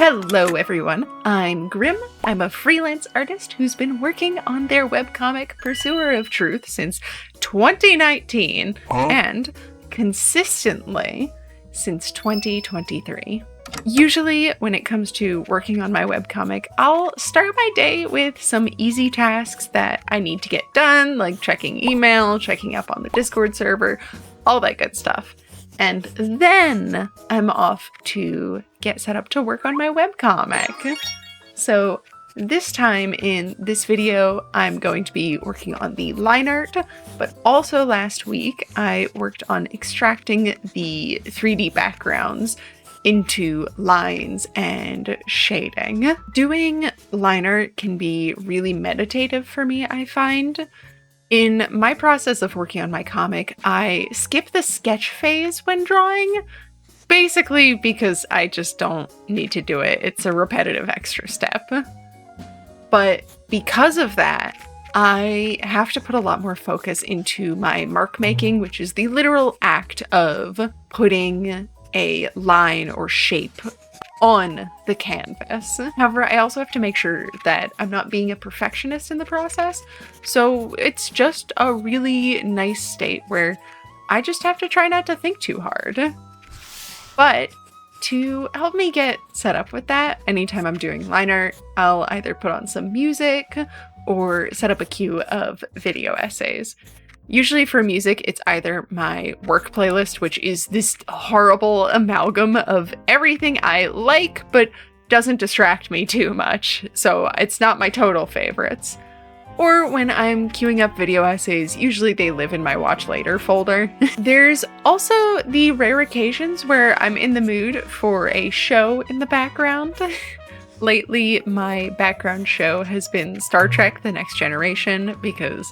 Hello everyone, I'm Grim. I'm a freelance artist who's been working on their webcomic Pursuer of Truth since 2019 and consistently since 2023. Usually when it comes to working on my webcomic, I'll start my day with some easy tasks that I need to get done, like checking email, checking up on the Discord server, all that good stuff. And then I'm off to get set up to work on my webcomic. So this time in this video, I'm going to be working on the line art, but also last week I worked on extracting the 3D backgrounds into lines and shading. Doing line art can be really meditative for me, I find. In my process of working on my comic, I skip the sketch phase when drawing, basically because I just don't need to do it. It's a repetitive extra step. But because of that, I have to put a lot more focus into my mark making, which is the literal act of putting a line or shape on the canvas. However, I also have to make sure that I'm not being a perfectionist in the process, so it's just a really nice state where I just have to try not to think too hard. But to help me get set up with that, anytime I'm doing line art, I'll either put on some music or set up a queue of video essays. Usually for music, it's either my work playlist, which is this horrible amalgam of everything I like, but doesn't distract me too much, so it's not my total favorites. Or when I'm queuing up video essays, usually they live in my watch later folder. There's also the rare occasions where I'm in the mood for a show in the background. Lately, my background show has been Star Trek: The Next Generation because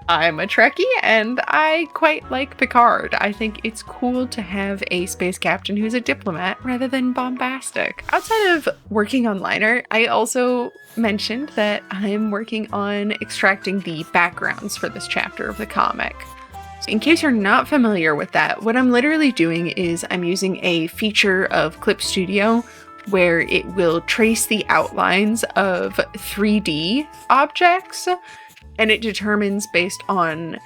I'm a Trekkie and I quite like Picard. I think it's cool to have a space captain who's a diplomat rather than bombastic. Outside of working on line art, I also mentioned that I'm working on extracting the backgrounds for this chapter of the comic. So in case you're not familiar with that, what I'm literally doing is I'm using a feature of Clip Studio where it will trace the outlines of 3D objects, and it determines based on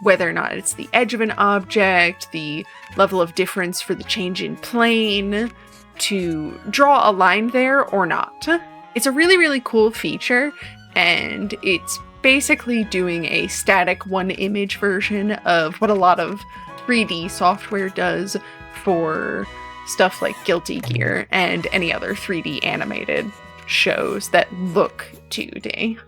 whether or not it's the edge of an object, the level of difference for the change in plane, to draw a line there or not. It's a really, really cool feature, and it's basically doing a static one image version of what a lot of 3D software does for stuff like Guilty Gear and any other 3D animated shows that look 2D.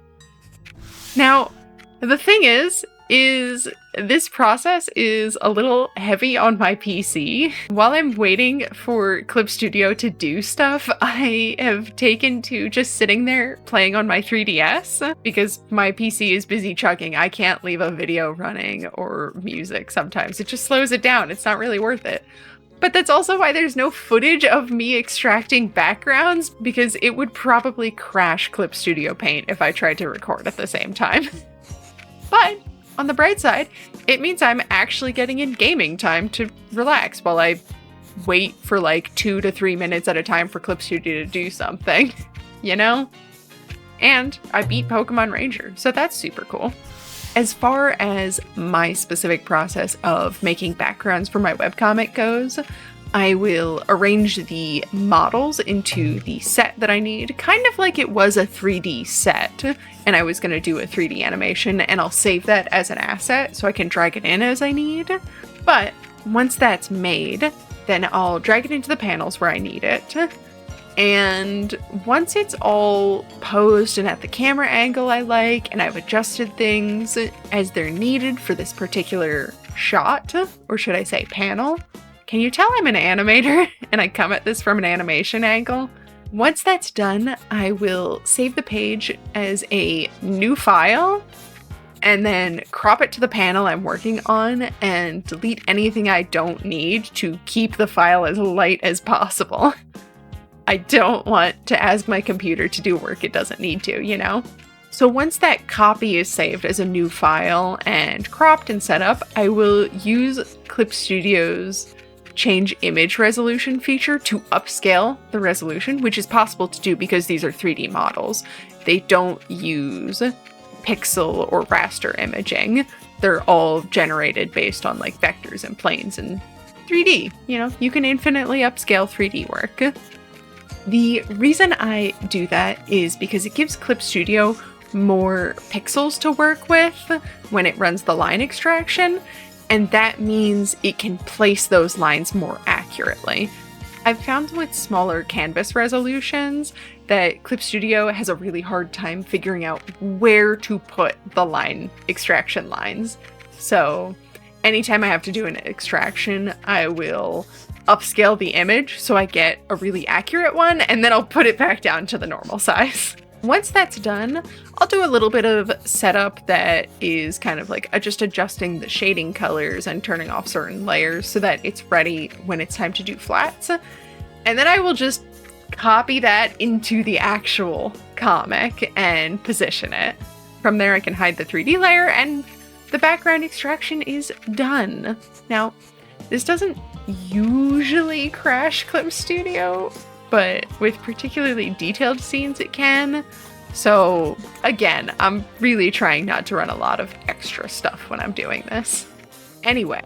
Now, the thing is this process is a little heavy on my PC. While I'm waiting for Clip Studio to do stuff, I have taken to just sitting there playing on my 3DS because my PC is busy chugging. I can't leave a video running or music sometimes. It just slows it down. It's not really worth it. But that's also why there's no footage of me extracting backgrounds, because it would probably crash Clip Studio Paint if I tried to record at the same time. But on the bright side, it means I'm actually getting in gaming time to relax while I wait for like 2 to 3 minutes at a time for Clip Studio to do something, you know? And I beat Pokemon Ranger, so that's super cool. As far as my specific process of making backgrounds for my webcomic goes, I will arrange the models into the set that I need, kind of like it was a 3D set, and I was going to do a 3D animation, and I'll save that as an asset so I can drag it in as I need. But once that's made, then I'll drag it into the panels where I need it. And once it's all posed and at the camera angle I like, and I've adjusted things as they're needed for this particular shot, or should I say panel? Can you tell I'm an animator and I come at this from an animation angle? Once that's done, I will save the page as a new file and then crop it to the panel I'm working on and delete anything I don't need to keep the file as light as possible. I don't want to ask my computer to do work it doesn't need to, you know? So once that copy is saved as a new file and cropped and set up, I will use Clip Studio's change image resolution feature to upscale the resolution, which is possible to do because these are 3D models. They don't use pixel or raster imaging. They're all generated based on like vectors and planes and 3D. You know, you can infinitely upscale 3D work. The reason I do that is because it gives Clip Studio more pixels to work with when it runs the line extraction, and that means it can place those lines more accurately. I've found with smaller canvas resolutions that Clip Studio has a really hard time figuring out where to put the line extraction lines. So anytime I have to do an extraction, I will upscale the image so I get a really accurate one, and then I'll put it back down to the normal size. Once that's done, I'll do a little bit of setup that is kind of like just adjusting the shading colors and turning off certain layers so that it's ready when it's time to do flats. And then I will just copy that into the actual comic and position it. From there I can hide the 3D layer and the background extraction is done. Now, this doesn't usually crash Clip Studio, but with particularly detailed scenes it can. So again, I'm really trying not to run a lot of extra stuff when I'm doing this. Anyway,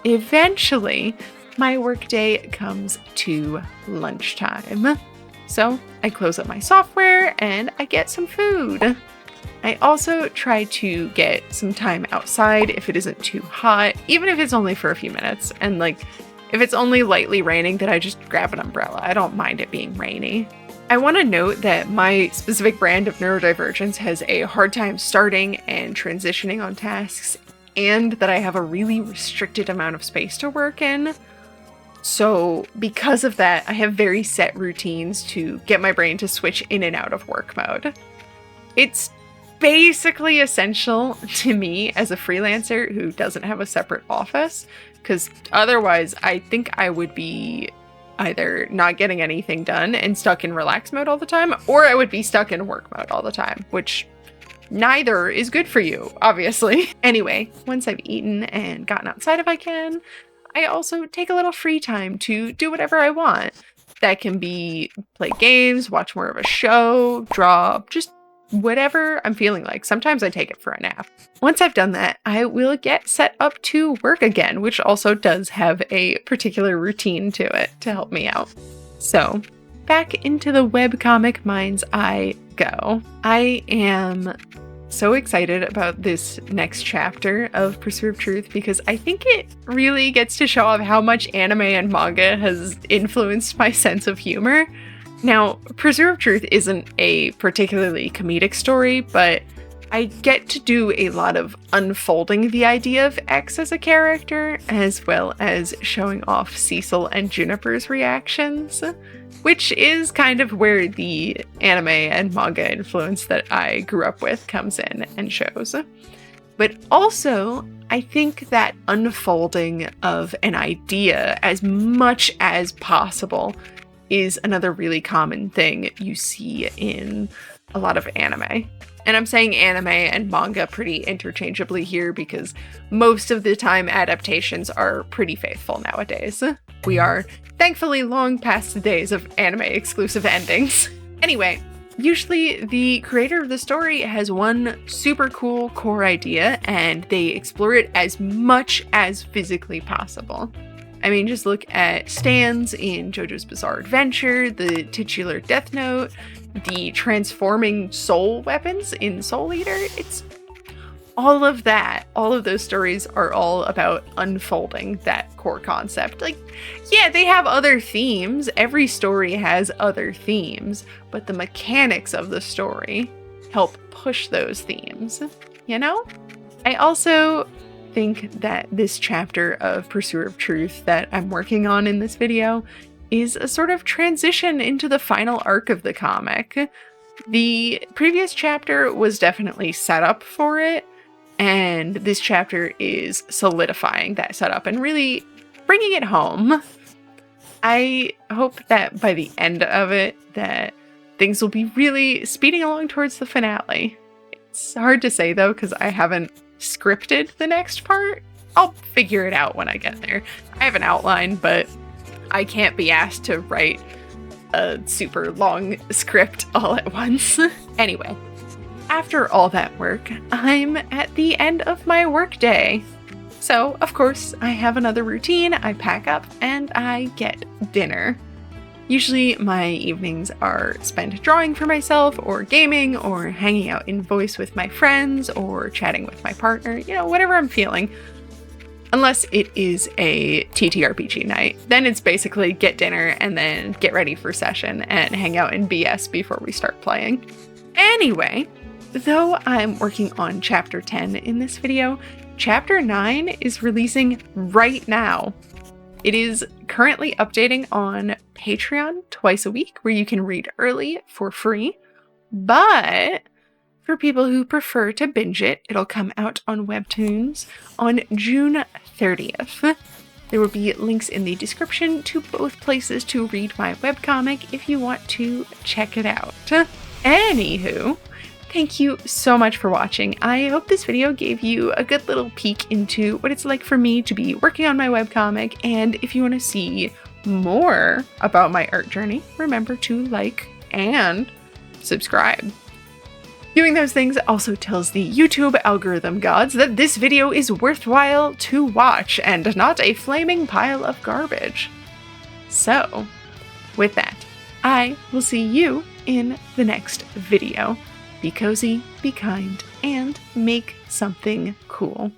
eventually my workday comes to lunchtime. So I close up my software and I get some food. I also try to get some time outside if it isn't too hot, even if it's only for a few minutes. And like, if it's only lightly raining, then I just grab an umbrella. I don't mind it being rainy. I want to note that my specific brand of neurodivergence has a hard time starting and transitioning on tasks, and that I have a really restricted amount of space to work in. So because of that, I have very set routines to get my brain to switch in and out of work mode. It's basically essential to me as a freelancer who doesn't have a separate office, because otherwise I think I would be either not getting anything done and stuck in relax mode all the time, or I would be stuck in work mode all the time, which neither is good for you, obviously. Anyway, once I've eaten and gotten outside if I can, I also take a little free time to do whatever I want. That can be play games, watch more of a show, draw, just whatever I'm feeling like. Sometimes I take it for a nap. Once I've done that, I will get set up to work again, which also does have a particular routine to it to help me out. So, back into the webcomic minds I go. I am so excited about this next chapter of Pursuit of Truth because I think it really gets to show off how much anime and manga has influenced my sense of humor. Now, Pursuit of Truth isn't a particularly comedic story, but I get to do a lot of unfolding the idea of X as a character, as well as showing off Cecil and Juniper's reactions, which is kind of where the anime and manga influence that I grew up with comes in and shows. But also, I think that unfolding of an idea as much as possible is another really common thing you see in a lot of anime. And I'm saying anime and manga pretty interchangeably here because most of the time adaptations are pretty faithful nowadays. We are thankfully long past the days of anime exclusive endings. Anyway, usually the creator of the story has one super cool core idea and they explore it as much as physically possible. I mean, just look at stands in JoJo's Bizarre Adventure, the titular Death Note, the transforming soul weapons in Soul Eater. It's all of that. All of those stories are all about unfolding that core concept. Like, yeah, they have other themes. Every story has other themes, but the mechanics of the story help push those themes, you know? I also think that this chapter of Pursuit of Truth that I'm working on in this video is a sort of transition into the final arc of the comic. The previous chapter was definitely set up for it, and this chapter is solidifying that setup and really bringing it home. I hope that by the end of it that things will be really speeding along towards the finale. It's hard to say though because I haven't scripted the next part I'll figure it out when I get there. I have an outline, but I can't be asked to write a super long script all at once. Anyway, after all that work, I'm at the end of my workday. So, of course, I have another routine. I pack up and I get dinner. Usually my evenings are spent drawing for myself, or gaming, or hanging out in voice with my friends, or chatting with my partner, whatever I'm feeling. Unless it is a TTRPG night. Then it's basically get dinner and then get ready for session and hang out in BS before we start playing. Anyway, though I'm working on Chapter 10 in this video, Chapter 9 is releasing right now. It is currently updating on Patreon twice a week, where you can read early for free. But for people who prefer to binge it, it'll come out on Webtoons on June 30th. There will be links in the description to both places to read my webcomic if you want to check it out. Anywho, thank you so much for watching. I hope this video gave you a good little peek into what it's like for me to be working on my webcomic, and if you want to see more about my art journey, remember to like and subscribe. Doing those things also tells the YouTube algorithm gods that this video is worthwhile to watch and not a flaming pile of garbage. So, with that, I will see you in the next video. Be cozy, be kind, and make something cool.